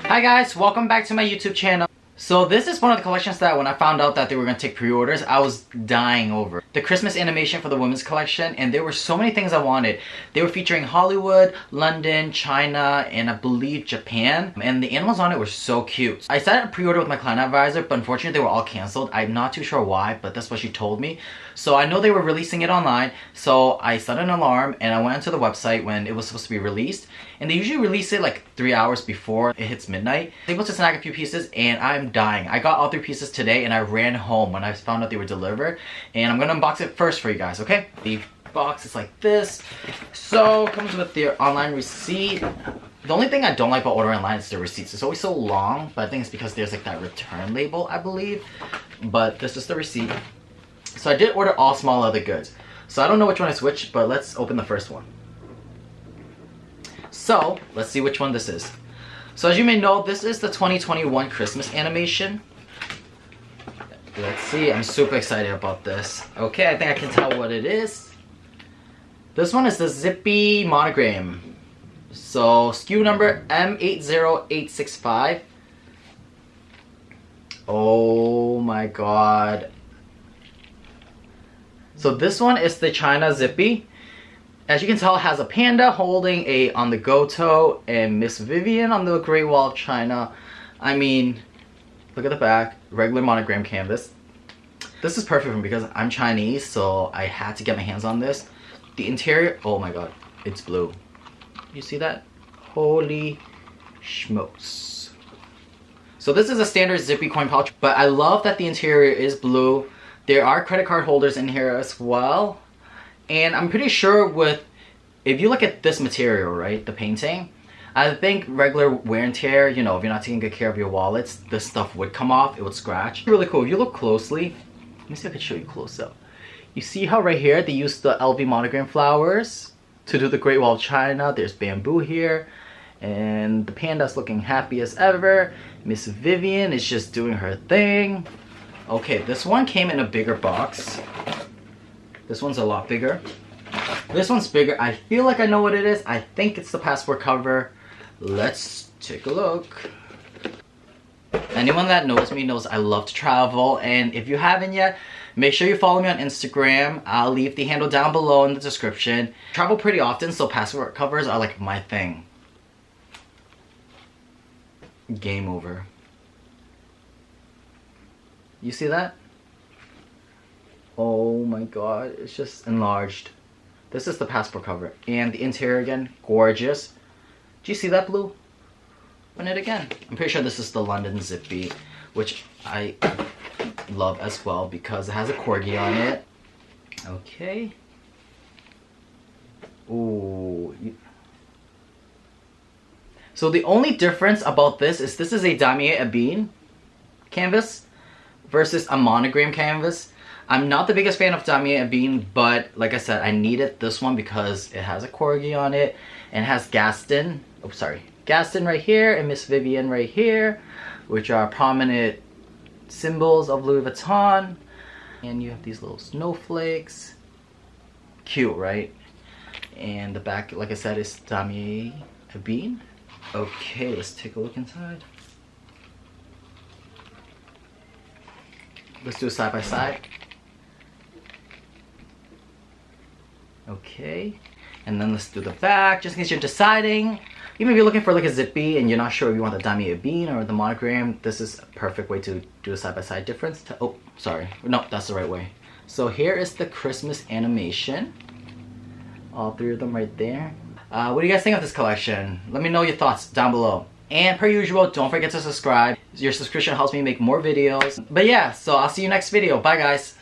Hi guys, welcome back to my YouTube channel. So this is one of the collections that when I found out that they were going to take pre-orders, I was dying over. The Christmas animation for the women's collection, and there were so many things I wanted. They were featuring Hollywood, London, China, and I believe Japan. And the animals on it were so cute. I set a pre-order with my client advisor, but unfortunately they were all canceled. I'm not too sure why, but that's what she told me. So I know they were releasing it online, so I set an alarm and I went onto the website when it was supposed to be released. And they usually release it like 3 hours before it hits midnight. I was able to snag a few pieces and I'm dying. I got all 3 pieces today and I ran home when I found out they were delivered. And I'm gonna unbox it first for you guys, okay? The box is like this. So it comes with their online receipt. The only thing I don't like about ordering online is the receipts. It's always so long, but I think it's because there's like that return label, I believe. But this is the receipt. So I did order all small leather goods. So I don't know which one is which, but let's open the first one. So, let's see which one this is. So as you may know, this is the 2021 Christmas animation. Let's see, I'm super excited about this. Okay, I think I can tell what it is. This one is the Zippy Monogram. So, SKU number M80865. Oh my god. So this one is the China Zippy. As you can tell, it has a panda holding a on the go toe and Miss Vivian on the Great Wall of China. I mean, look at the back, regular monogram canvas. This is perfect for me because I'm Chinese, so I had to get my hands on this. The interior, oh my god, it's blue. You see that? Holy schmokes. So this is a standard Zippy coin pouch, but I love that the interior is blue. There are credit card holders in here as well. And I'm pretty sure if you look at this material, right, the painting, I think regular wear and tear, you know, if you're not taking good care of your wallets, this stuff would come off, it would scratch. Really cool. If you look closely, let me see if I can show you close up. You see how right here, they used the LV monogram flowers to do the Great Wall of China. There's bamboo here. And the panda's looking happy as ever. Miss Vivian is just doing her thing. Okay, this one came in a bigger box. This one's a lot bigger. This one's bigger. I feel like I know what it is. I think it's the passport cover. Let's take a look. Anyone that knows me knows I love to travel. And if you haven't yet, make sure you follow me on Instagram. I'll leave the handle down below in the description. I travel pretty often, so passport covers are like my thing. Game over. You see that? Oh my god, it's just enlarged. This is the passport cover. And the interior again, gorgeous. Do you see that blue? Open it again. I'm pretty sure this is the London Zippy, which I love as well because it has a corgi on it. Okay. Ooh. So the only difference about this is a damier ebene canvas versus a monogram canvas. I'm not the biggest fan of damier ebene, but like I said, I needed this one because it has a corgi on it and it has Gaston. Oh, sorry. Gaston right here and Miss Vivian right here, which are prominent symbols of Louis Vuitton. And you have these little snowflakes. Cute, right? And the back, like I said, is damier ebene. Okay, let's take a look inside. Let's do a side by side. Okay, and then let's do the back, just in case you're deciding. You may be looking for like a Zippy and you're not sure if you want the damier ebene or the monogram. This is a perfect way to do a side-by-side difference. Oh, sorry. No, that's the right way. So here is the Christmas animation. All 3 of them right there. What do you guys think of this collection? Let me know your thoughts down below. And per usual, don't forget to subscribe. Your subscription helps me make more videos. But yeah, so I'll see you next video. Bye guys.